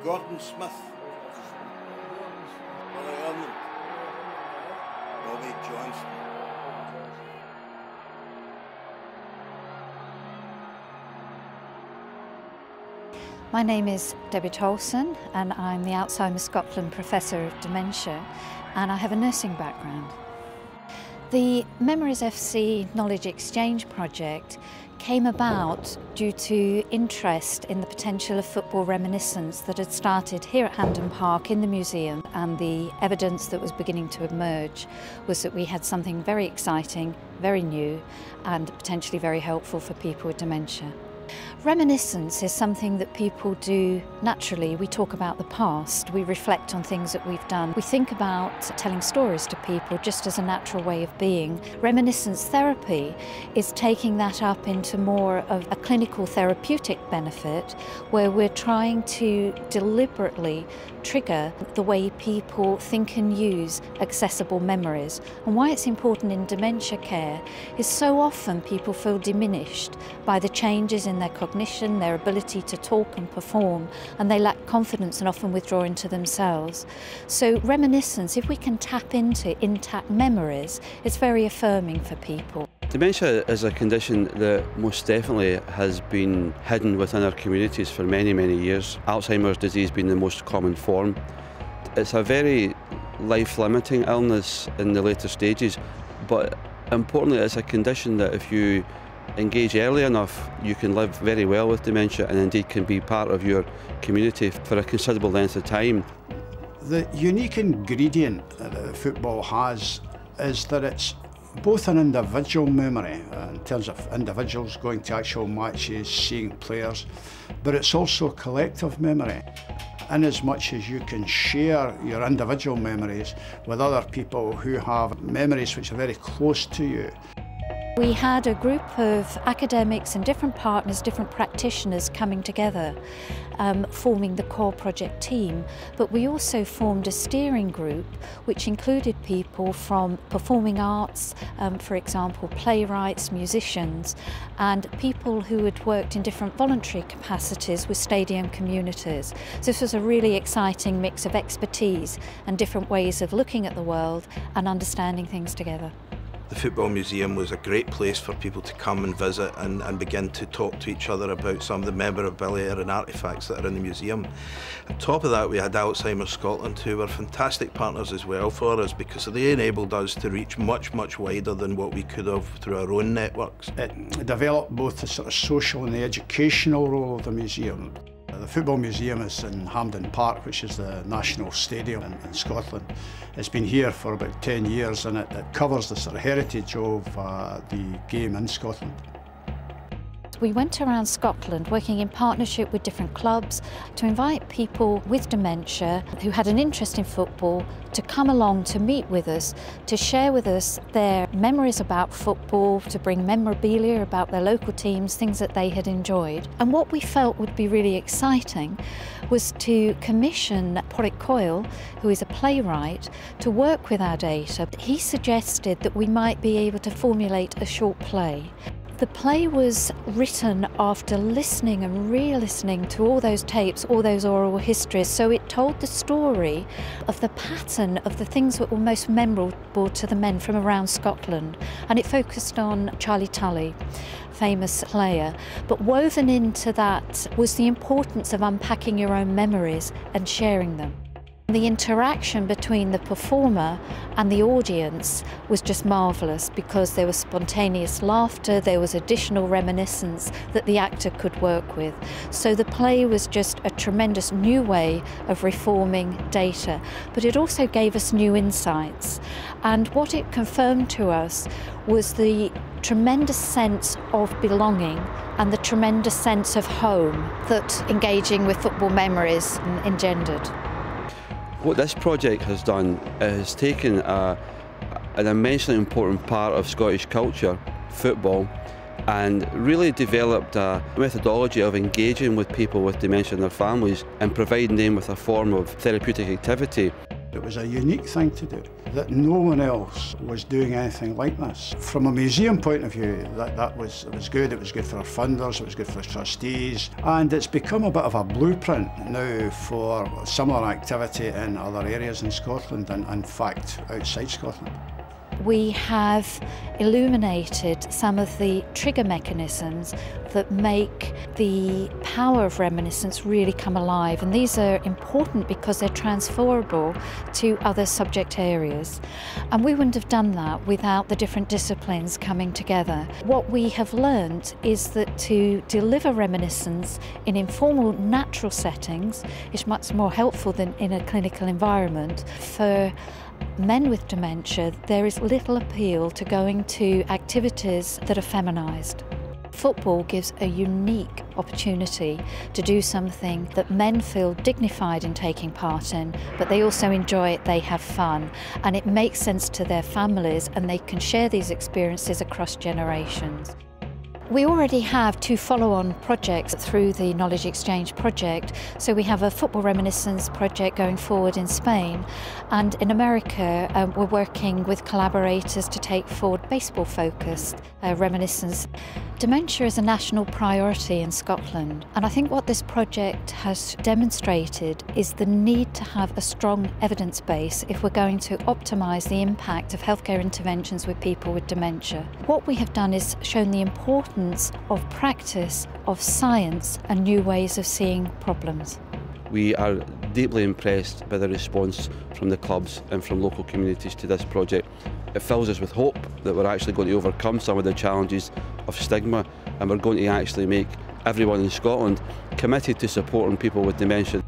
Gordon Smith, Willie Irwin, Bobby Johnson. My name is Debbie Tolson and I'm the Alzheimer's Scotland Professor of Dementia, and I have a nursing background. The Memories FC Knowledge Exchange project came about due to interest in the potential of football reminiscence that had started here at Hampden Park in the museum, and the evidence that was beginning to emerge was that we had something very exciting, very new and potentially very helpful for people with dementia. Reminiscence is something that people do naturally. We talk about the past, we reflect on things that we've done. We think about telling stories to people just as a natural way of being. Reminiscence therapy is taking that up into more of a clinical therapeutic benefit, where we're trying to deliberately trigger the way people think and use accessible memories. And why it's important in dementia care is so often people feel diminished by the changes in their cognition, their ability to talk and perform, and they lack confidence and often withdraw into themselves. So reminiscence, if we can tap into intact memories, it's very affirming for people. Dementia is a condition that most definitely has been hidden within our communities for many, many years. Alzheimer's disease being the most common form. It's a very life-limiting illness in the later stages, but importantly it's a condition that if you engage early enough, you can live very well with dementia and indeed can be part of your community for a considerable length of time. The unique ingredient that football has is that it's both an individual memory, in terms of individuals going to actual matches, seeing players, but it's also collective memory. In as much as you can share your individual memories with other people who have memories which are very close to you. We had a group of academics and different partners, different practitioners coming together, forming the core project team, but we also formed a steering group which included people from performing arts, for example playwrights, musicians, and people who had worked in different voluntary capacities with stadium communities. So this was a really exciting mix of expertise and different ways of looking at the world and understanding things together. The Football Museum was a great place for people to come and visit and begin to talk to each other about some of the memorabilia and artefacts that are in the museum. On top of that, we had Alzheimer's Scotland, who were fantastic partners as well for us, because they enabled us to reach much, much wider than what we could have through our own networks. It developed both the sort of social and the educational role of the museum. The Football Museum is in Hampden Park, which is the national stadium in Scotland. It's been here for about 10 years and it covers the sort of heritage of the game in Scotland. We went around Scotland working in partnership with different clubs to invite people with dementia who had an interest in football to come along to meet with us, to share with us their memories about football, to bring memorabilia about their local teams, things that they had enjoyed. And what we felt would be really exciting was to commission Porrick Coyle, who is a playwright, to work with our data. He suggested that we might be able to formulate a short play. The play was written after listening and re-listening to all those tapes, all those oral histories, so it told the story of the pattern of the things that were most memorable to the men from around Scotland. And it focused on Charlie Tully, famous player, but woven into that was the importance of unpacking your own memories and sharing them. The interaction between the performer and the audience was just marvellous, because there was spontaneous laughter, there was additional reminiscence that the actor could work with. So the play was just a tremendous new way of reforming data, but it also gave us new insights. And what it confirmed to us was the tremendous sense of belonging and the tremendous sense of home that engaging with football memories engendered. What this project has done is taken an immensely important part of Scottish culture, football, and really developed a methodology of engaging with people with dementia and their families and providing them with a form of therapeutic activity. It was a unique thing to do, that no one else was doing anything like this. From a museum point of view, it was good. It was good for our funders, it was good for the trustees, and it's become a bit of a blueprint now for similar activity in other areas in Scotland and, in fact, outside Scotland. We have illuminated some of the trigger mechanisms that make the power of reminiscence really come alive, and these are important because they're transferable to other subject areas, and we wouldn't have done that without the different disciplines coming together. What we have learned is that to deliver reminiscence in informal, natural settings is much more helpful than in a clinical environment. For men with dementia, there is little appeal to going to activities that are feminised. Football gives a unique opportunity to do something that men feel dignified in taking part in, but they also enjoy it, they have fun, and it makes sense to their families, and they can share these experiences across generations. We already have 2 follow-on projects through the Knowledge Exchange project. So we have a football reminiscence project going forward in Spain, and in America we're working with collaborators to take forward baseball-focused reminiscence. Dementia is a national priority in Scotland, and I think what this project has demonstrated is the need to have a strong evidence base if we're going to optimise the impact of healthcare interventions with people with dementia. What we have done is shown the importance of practice, of science and new ways of seeing problems. We are deeply impressed by the response from the clubs and from local communities to this project. It fills us with hope that we're actually going to overcome some of the challenges of stigma, and we're going to actually make everyone in Scotland committed to supporting people with dementia.